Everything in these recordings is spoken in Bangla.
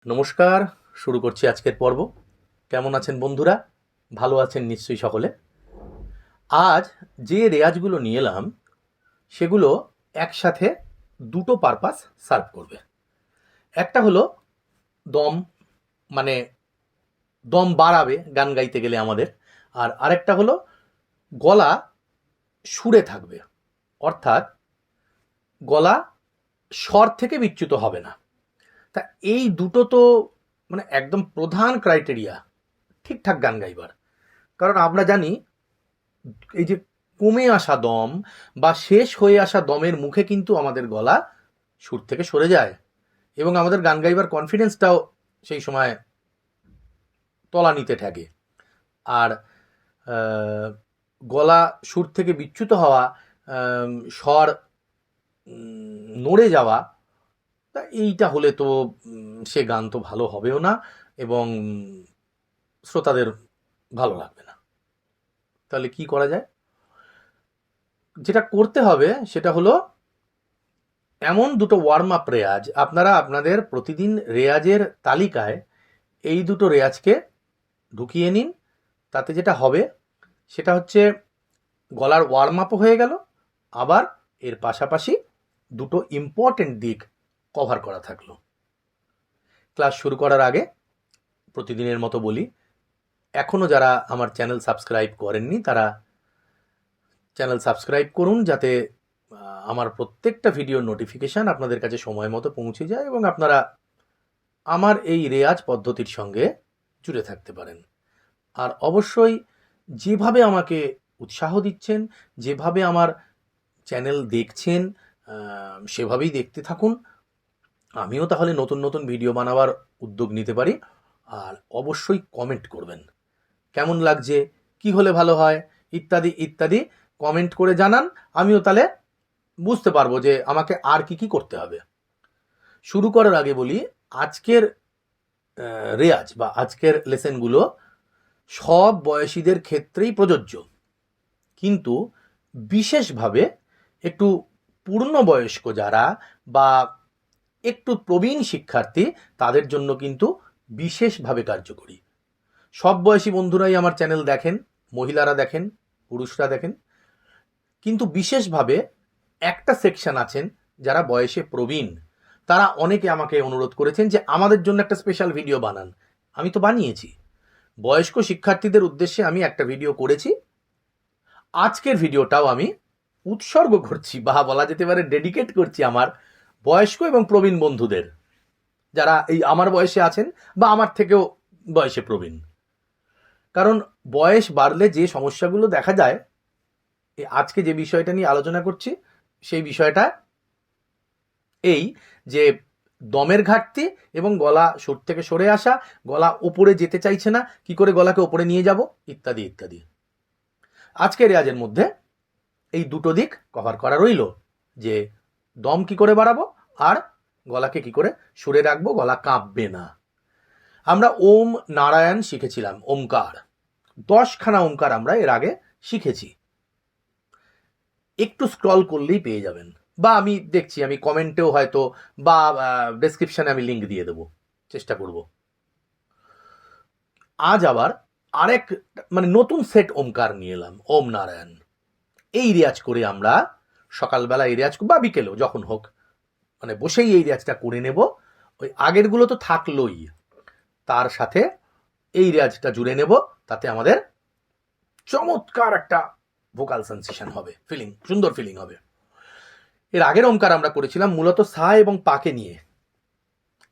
নমস্কার, শুরু করছি আজকের পর্ব। কেমন আছেন বন্ধুরা? ভালো আছেন নিশ্চয়ই সকলে। আজ যে রেয়াজগুলো নিয়ে এলাম সেগুলো একসাথে দুটো পারপাস সার্ভ করবে। একটা হলো দম, মানে দম বাড়াবে গান গাইতে গেলে আমাদের, আর আরেকটা হলো গলা সুরে থাকবে, অর্থাৎ গলা স্বর থেকে বিচ্যুত হবে না। তা এই দুটো তো মানে একদম প্রধান ক্রাইটেরিয়া ঠিকঠাক গান গাইবার। কারণ আমরা জানি এই যে কমে আসা দম বা শেষ হয়ে আসা দমের মুখে কিন্তু আমাদের গলা সুর থেকে সরে যায় এবং আমাদের গান গাইবার কনফিডেন্সটাও সেই সময় তলানিতে ঠেকে। আর গলা সুর থেকে বিচ্যুত হওয়া, স্বর নড়ে যাওয়া, তা এইটা হলে তো সে গান তো ভালো হবেও না এবং শ্রোতাদের ভালো লাগবে না। তাহলে কি করা যায়? যেটা করতে হবে সেটা হলো এমন দুটো ওয়ার্ম আপ রেয়াজ আপনারা আপনাদের প্রতিদিন রেয়াজের তালিকায় এই দুটো রেয়াজকে ঢুকিয়ে নিন। তাতে যেটা হবে সেটা হচ্ছে গলার ওয়ার্ম আপও হয়ে গেল, আবার এর পাশাপাশি দুটো ইম্পর্টেন্ট দিক কভার করা থাকলো। ক্লাস শুরু করার আগে প্রতিদিনের মতো বলি, এখনও যারা আমার চ্যানেল সাবস্ক্রাইব করেননি তারা চ্যানেল সাবস্ক্রাইব করুন, যাতে আমার প্রত্যেকটা ভিডিওর নোটিফিকেশান আপনাদের কাছে সময় মতো পৌঁছে যায় এবং আপনারা আমার এই রেয়াজ পদ্ধতির সঙ্গে জুড়ে থাকতে পারেন। আর অবশ্যই যেভাবে আমাকে উৎসাহ দিচ্ছেন, যেভাবে আমার চ্যানেল দেখছেন, সেভাবেই দেখতে থাকুন। আমিও তাহলে নতুন নতুন ভিডিও বানাবার উদ্যোগ নিতে পারি। আর অবশ্যই কমেন্ট করবেন, কেমন লাগছে, কি হলে ভালো হয়, ইত্যাদি ইত্যাদি কমেন্ট করে জানান। আমিও তাহলে বুঝতে পারবো যে আমাকে আর কি কি করতে হবে। শুরু করার আগে বলি, আজকের রেয়াজ বা আজকের লেসেনগুলো সব বয়সীদের ক্ষেত্রেই প্রযোজ্য, কিন্তু বিশেষভাবে একটু পূর্ণবয়স্ক যারা বা একটু প্রবীণ শিক্ষার্থী তাদের জন্য কিন্তু বিশেষভাবে কার্যকরী। সব বয়সী বন্ধুরাই আমার চ্যানেল দেখেন, মহিলারা দেখেন, পুরুষরা দেখেন, কিন্তু বিশেষভাবে একটা সেকশন আছেন যারা বয়সে প্রবীণ। তারা অনেকে আমাকে অনুরোধ করেছেন যে আমাদের জন্য একটা স্পেশাল ভিডিও বানান। আমি তো বানিয়েছি, বয়স্ক শিক্ষার্থীদের উদ্দেশ্যে আমি একটা ভিডিও করেছি। আজকের ভিডিওটাও আমি উৎসর্গ করছি বা বলা যেতে পারে ডেডিকেট করছি আমার বয়স্ক এবং প্রবীণ বন্ধুদের, যারা এই আমার বয়সে আছেন বা আমার থেকেও বয়সে প্রবীণ। কারণ বয়স বাড়লে যে সমস্যাগুলো দেখা যায়, আজকে যে বিষয়টা নিয়ে আলোচনা করছি সেই বিষয়টা এই যে দমের ঘাটতি এবং গলা সুর থেকে সরে আসা, গলা ওপরে যেতে চাইছে না, কি করে গলাকে ওপরে নিয়ে যাব, ইত্যাদি ইত্যাদি। আজকে রেয়াজের মধ্যে এই দুটো দিক কভার করা রইল, যে দম কি করে বাড়াবো আর গলাকে কি করে সুরে রাখবো, গলা কাঁপবে না। আমরা ওম নারায়ণ শিখেছিলাম, ওমকার 10খানা ওমকার আমরা এর আগে শিখেছি। একটু স্ক্রল করলেই পেয়ে যাবেন, বা আমি দেখছি আমি কমেন্টেও হয়তো বা ডেসক্রিপশনে আমি লিঙ্ক দিয়ে দেবো, চেষ্টা করব। আজ আবার আরেক মানে নতুন সেট ওমকার নিয়ে এলাম, ওম নারায়ণ। এই রেয়াজ করে আমরা সকালবেলা এই রেয়াজ বা বিকেলেও যখন হোক, মানে বসেই এই রেয়াজটা করে নেব। ওই আগেরগুলো তো থাকলোই, তার সাথে এই রেয়াজটা জুড়ে নেব, তাতে আমাদের চমৎকার একটা ভোকাল সেন্সেশন হবে, ফিলিং, সুন্দর ফিলিং হবে। এর আগের ওমকার আমরা করেছিলাম মূলত সা এবং পাকে নিয়ে,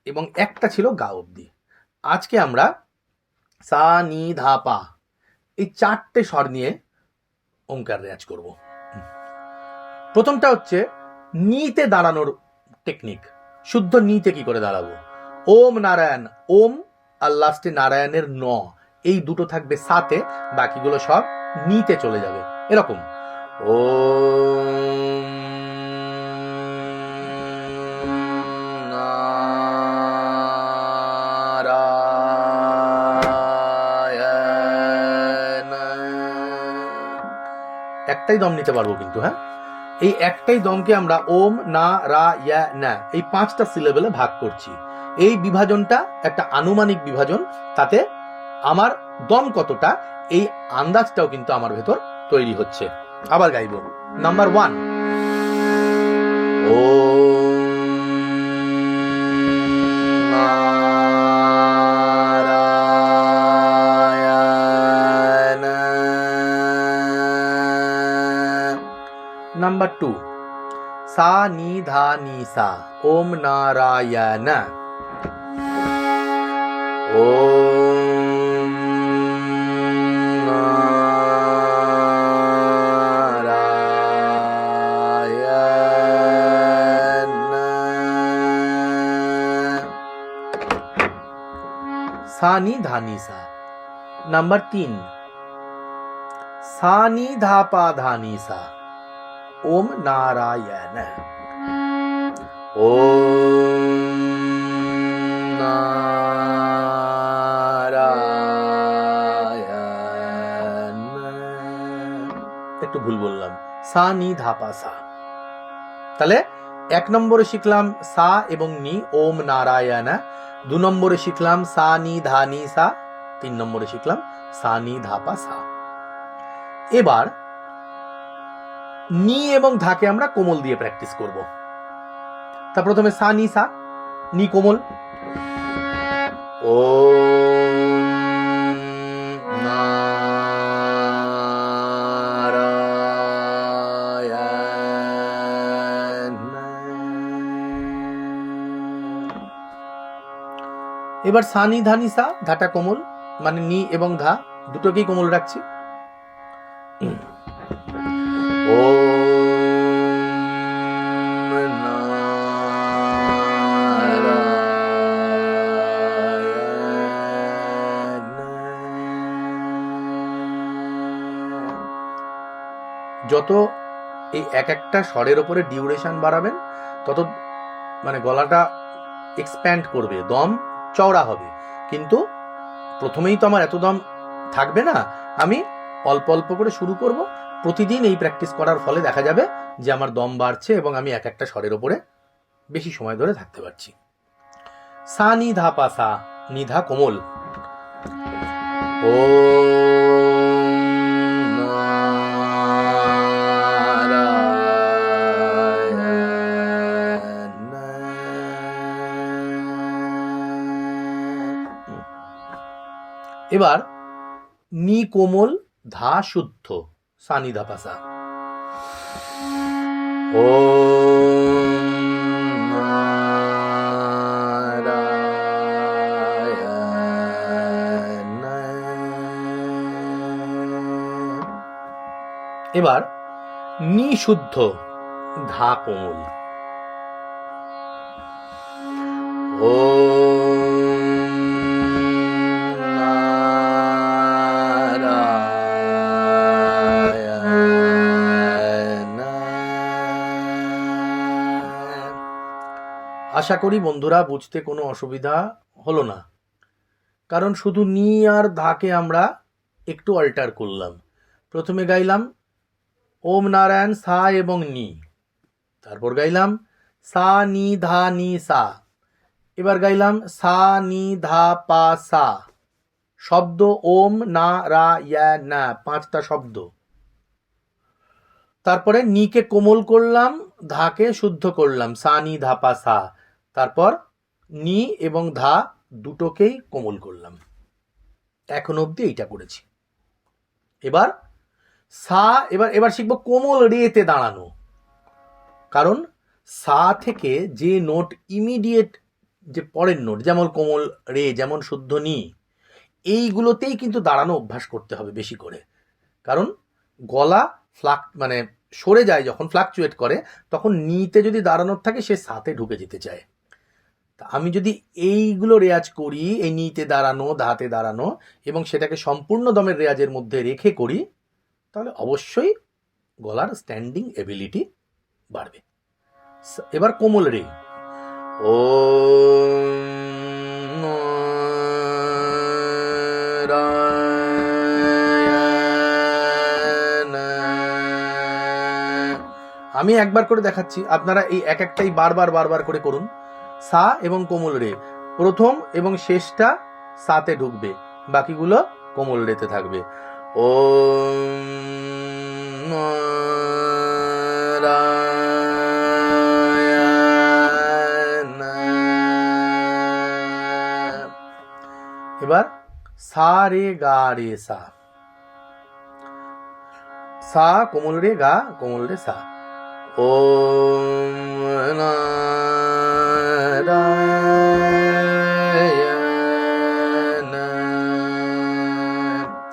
এবং একটা ছিল গা অব্দি। আজকে আমরা সা নি ধা পা এই 4টে স্বর নিয়ে ওমকার রেয়াজ করব। প্রথমটা হচ্ছে নিতে দাঁড়ানোর টেকনিক। শুদ্ধ নিতে কি করে দাঁড়াবো? ওম নারায়ণ, ওম আর লাস্টে নারায়ণের ন, এই দুটো থাকবে সাতে, বাকিগুলো সব নিতে চলে যাবে এরকম। ওম নারায়ণ, একটাই দম নিতে পারবো কিন্তু, হ্যাঁ, এই একটাই দমকে আমরা ওম না রা ইয়া না এই 5টা সিলেবেলে ভাগ করছি। এই বিভাজনটা একটা আনুমানিক বিভাজন, তাতে আমার দম কতটা এই আন্দাজটাও কিন্তু আমার ভেতর তৈরি হচ্ছে। আবার গাইব। নাম্বার 1, ও নাম্বার 2, সা নি ধা নি সা, ওম নারায়ণ। ওম নারায়ণ। সা নি ধা নি সা। নাম্বার 3, সা নি ধা পা ধা নি সা, ওম নারায়ণ। ওম নারায়ণ। একটু ভুল বললাম, সা নি ধা পা সা। তাহলে 1 নম্বরে শিখলাম সা এবং নি, ওম নারায়ণ। 2 নম্বরে শিখলাম সা নি ধা নি সা। 3 নম্বরে শিখলাম সা নি ধা পা সা। এবার নি এবং ধাকে আমরা কোমল দিয়ে প্র্যাকটিস করব। তা প্রথমে সা নি সা, নি কোমল। ওম নারায়ণ। এবার সা নি ধা নি সা, ধাটা কোমল, মানে নি এবং ধা দুটোকেই কোমল রাখছি। যত এই একটা স্বরের ওপরে ডিউরেশন বাড়াবেন তত মানে গলাটা এক্সপ্যান্ড করবে, দম চওড়া হবে। কিন্তু প্রথমেই তো আমার এত দম থাকবে না, আমি অল্প অল্প করে শুরু করব। প্রতিদিন এই প্র্যাকটিস করার ফলে দেখা যাবে যে আমার দম বাড়ছে এবং আমি একটা স্বরের ওপরে বেশি সময় ধরে থাকতে পারছি। সা নি ধা পা সা, নিধা কোমল। ও এবার নি কোমল, ধা শুদ্ধ, সা নি ধা পা সা। ও এবার নি শুদ্ধ, ধা কোমল। ও আশা করি বন্ধুরা বুঝতে কোনো অসুবিধা হলো না, কারণ শুধু নি আর ধাকে আমরা একটু অল্টার করলাম। প্রথমে গাইলাম ওম নারায়ণ সা এবং নি, তারপর গাইলাম সা নি ধা নি সা, এবার গাইলাম সা নি ধা পা সা। শব্দ ওম নারায়ণ, 5টা শব্দ। তারপরে নিকে কোমল করলাম, ধাকে শুদ্ধ করলাম, সা নি ধা পা সা। তারপর নি এবং ধা দুটোকেই কোমল করলাম। এখন অবধি এইটা করেছি। এবার সা, এবার শিখবো কোমল রেতে দাঁড়ানো। কারণ সা থেকে যে নোট ইমিডিয়েট, যে পরের নোট, যেমন কোমল রে, যেমন শুদ্ধ নি, এইগুলোতেই কিন্তু দাঁড়ানো অভ্যাস করতে হবে বেশি করে। কারণ গলা মানে সরে যায় যখন, ফ্লাকচুয়েট করে, তখন নিতে যদি দাঁড়ানোর থাকে সে সাথে ঢুকে যেতে চায়। তা আমি যদি এইগুলো রেয়াজ করি, এই নিতে দাঁড়ানো, ধাতে দাঁড়ানো, এবং সেটাকে সম্পূর্ণ দমের রেয়াজের মধ্যে রেখে করি, তাহলে অবশ্যই গলার স্ট্যান্ডিং এবিলিটি বাড়বে। এবার কোমল রে। ও আমি একবার করে দেখাচ্ছি, আপনারা এই একটাই বারবার করে করুন। সা এবং কোমল রে, প্রথম এবং শেষটা সাতে ঢুকবে, বাকিগুলো কোমল রেতে থাকবে। ওম এবার সা রে গা রে সা, সা কোমল রে, গা কোমল রে, সা। ওম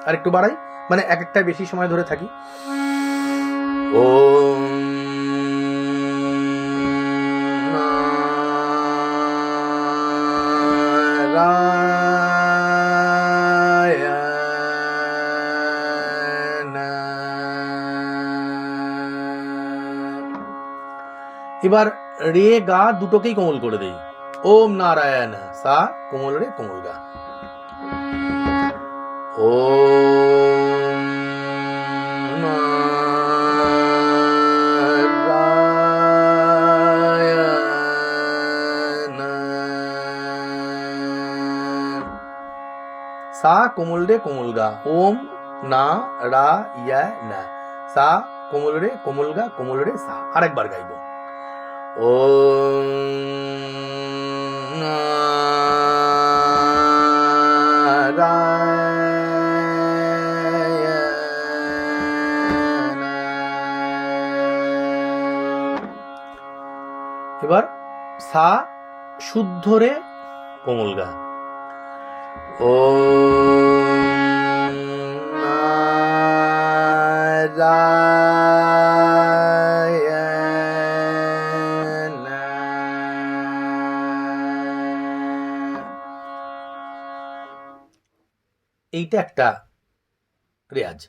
আর একটু বাড়াই, মানে এক একটা বেশি সময় ধরে থাকি। ওম এবার রে গা দুটোকেই কোমল করে দেই। ওম নারায়ণ, সা কোমল রে কোমল গা। ওম নারায়ণ, সা কোমল রে কোমল গা। ওম না রা ইয়া না, সা কোমল রে কোমল গা, কোমল রে সা। আরেকবার গাইব। ওম নারায়ণ। এবার সা শুদ্ধ রে কোমল গা। ওম নারায়ণ। এইটা একটা রেয়াজ।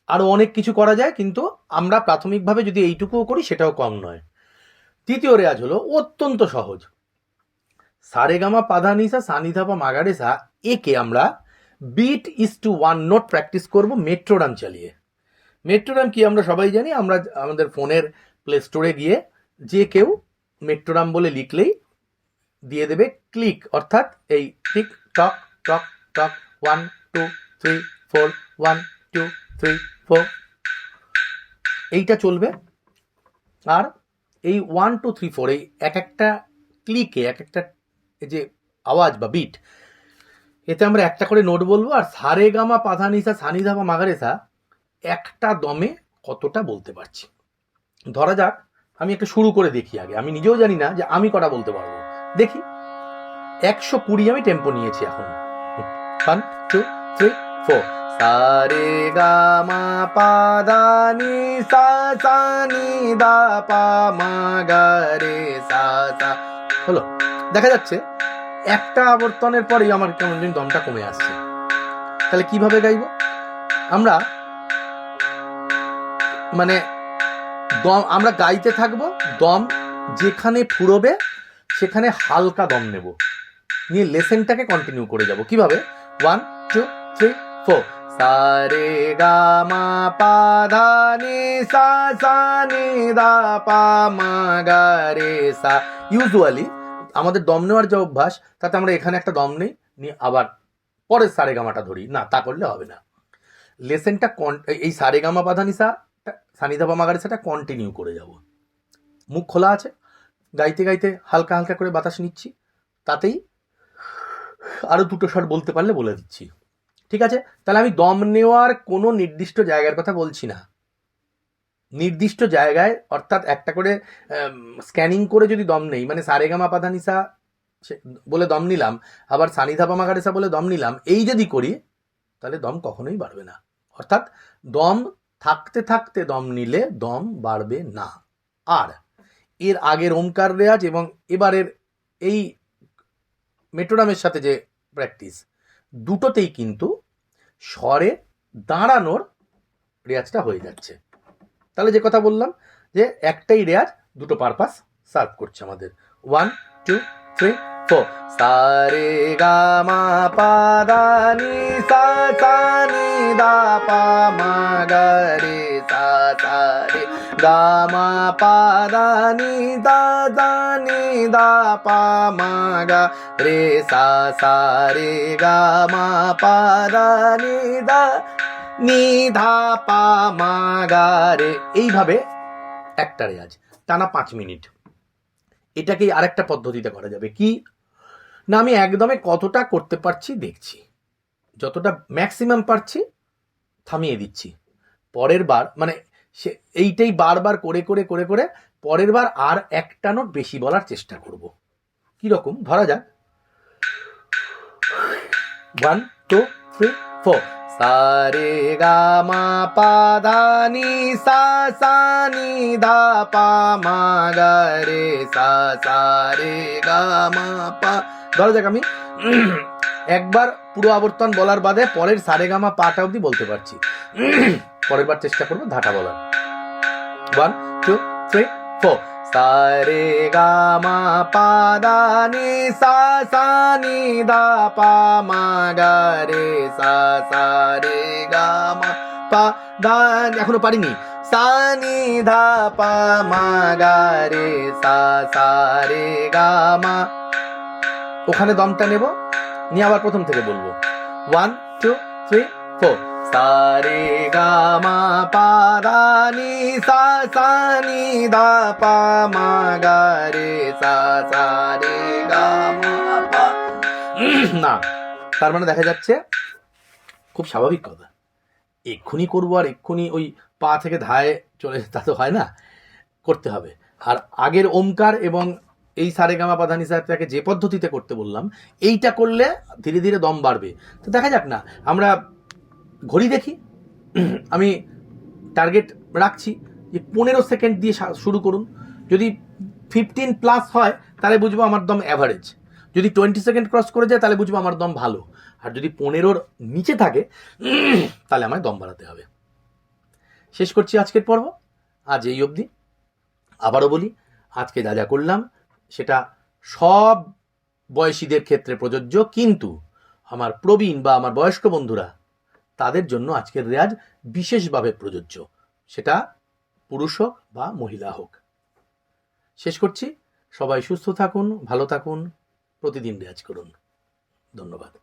আরো অনেক কিছু করা যায়, কিন্তু আমরা প্রাথমিকভাবে যদি এইটুকুও করি সেটাও কম নয়। তৃতীয় রেয়াজ হলো অত্যন্ত সহজ, সারেগামা পাধানিসা সানিধাপা মাগারেসা। একে আমরা bit is to one note practice করব মেট্রোডাম চালিয়ে। মেট্রোডাম কি আমরা সবাই জানি, আমরা আমাদের ফোনের প্লে স্টোরে গিয়ে যে কেউ মেট্রোডাম বলে লিখলেই দিয়ে দেবে ক্লিক, অর্থাৎ এই টিক টক টক টক 1 2 3 4 1 2 3 4 এইটা চলবে। আর এই 1 2 3 4 এই এক একটা ক্লিকে এক একটা যে আওয়াজ বা বিট, এতে আমরা একটা করে নোট বলবো। আর সারে গামা পাধানিসা সানিধাপা মাগারেসা একটা দমে কতটা বলতে পারছি। ধরা যাক আমি একটা শুরু করে দেখি আগে, আমি নিজেও জানি না যে আমি কটা বলতে পারবো। দেখি 120 আমি টেম্পো নিয়েছি এখন। 1 2 3 4 সারে গামা পাধানিসা সানিধাপা মাগারেসা সা হলো। দেখা যাচ্ছে একটা আবর্তনের পরেই আমার কেমন যেন দমটা কমে আসছে। তাহলে কিভাবে গাইব আমরা? মানে দম আমরা গাইতে থাকবো, দম যেখানে ফুরোবে সেখানে হালকা দম নেব, নিয়ে লেসেনটাকে কন্টিনিউ করে যাব। কিভাবে? 1 2 3 4 সারে গামা পাধানিসা সানিধাপা মাগারেসা। ইউজুয়ালি আমাদের দম নেওয়ার যে অভ্যাস, তাতে আমরা এখানে একটা দম নেই, নিয়ে আবার পরের সারেগামাটা ধরি না, তা করলে হবে না। লেসেনটা এই সারেগামা পাধানিসা সানিধাপা মাগারেসাটা কন্টিনিউ করে যাব। মুখ খোলা আছে, গাইতে গাইতে হালকা হালকা করে বাতাস নিচ্ছি, তাতেই আরো দুটো স্বর বলতে পারলে বলে দিচ্ছি। ঠিক আছে? তাহলে আমি দম নেওয়ার কোনো নির্দিষ্ট জায়গার কথা বলছি না। নির্দিষ্ট জায়গায়, অর্থাৎ একটা করে স্ক্যানিং করে যদি দম নেই, মানে সারেগামা পাধানিসা বলে দম নিলাম, আবার সানিধাপা মাগারেসা বলে দম নিলাম, এই যদি করি তাহলে দম কখনোই বাড়বে না। অর্থাৎ দম থাকতে থাকতে দম নিলে দম বাড়বে না। আর এর আগের ওমকার রেয়াজ এবং এবারের এই মেট্রোডামের সাথে যে প্র্যাকটিস, দুটোতেই কিন্তু স্বরে দাঁড়ানোর রেয়াজটা হয়ে যাচ্ছে। তাহলে যে কথা বললাম যে একটাই রেয়াজ দুটো পারপাস সার্ভ করছে আমাদের। 1 2 3 ফো, সা রে গা মা পা দা নি সা সা নি দা পা মা গা রে সা সা রে গা মা পা দা নি দা দা নি দা পা মা গা রে সা সা রে গা মা পা দা নি দা নি ধা পা মা গা রে। এইভাবে একটা রেয়াজ টানা 5 মিনিট। এটাকেই আরেকটা পদ্ধতিতে করা যাবে, কি না আমি একদমে কতটা করতে পারছি দেখছি, যতটা ম্যাক্সিমাম পারছি থামিয়ে দিচ্ছি, পরের বার মানে সে এইটাই বারবার করে করে করে করে পরের বার আর একটা নোট বেশি বলার চেষ্টা করব। কিরকম ধরা যাক, 1 2 3 4 সা রে গা মা পা দা নি সা সা নি ধা পা মা গা রে সা সা রে গা মা পা। ধরা যাক আমি একবার পুরো আবর্তন বলার বাদে পরের সা রে গা মা পাটা অবধি বলতে পারছি, পরের বার চেষ্টা করবো ধাটা বলার। 1 2 3 4 সা রে গা মা পা দা নি সা সা নি দা পা মা গা রে সা সা রে গা মা পা দা, এখনো পারিনি, সা নি ধা পা মা গা রে সা সা রে গা মা। ওখানে দমটা নেব, নিয়ে আবার প্রথম থেকে বলবো। 1 2 3 4 সা রে গা মা পা দা নি সা সা নি দা পা মা গা রে সা সা রে গা মা পা। না, তার মানে দেখা যাচ্ছে খুব স্বাভাবিক কথা, এক্ষুনি করবো আর এক্ষুনি ওই পা থেকে ধায় চলে তা তো হয় না, করতে হবে। আর আগের ওমকার এবং এই সারেগামা পাধানি সাহেবটাকে যে পদ্ধতিতে করতে বললাম, এইটা করলে ধীরে ধীরে দম বাড়বে। তো দেখা যাক না, আমরা ঘড়ি দেখি, আমি টার্গেট রাখছি যে 15 সেকেন্ড দিয়ে শুরু করুন। যদি 15 প্লাস হয় তাহলে বুঝবো আমার দম অ্যাভারেজ, যদি 20 সেকেন্ড ক্রস করে যায় তাহলে বুঝবো আমার দম ভালো, আর যদি 15-র নিচে থাকে তাহলে আমায় দম বাড়াতে হবে। শেষ করছি আজকের পর্ব, আজ এই অবধি। আবারও বলি, আজকে যা যা করলাম সেটা সব বয়সীদের ক্ষেত্রে প্রযোজ্য, কিন্তু আমার প্রবীণ বা আমার বয়স্ক বন্ধুরা তাদের জন্য আজকের রেয়াজ বিশেষভাবে প্রযোজ্য, সেটা পুরুষ হোক বা মহিলা হোক। শেষ করছি, সবাই সুস্থ থাকুন, ভালো থাকুন, প্রতিদিন রেয়াজ করুন। ধন্যবাদ।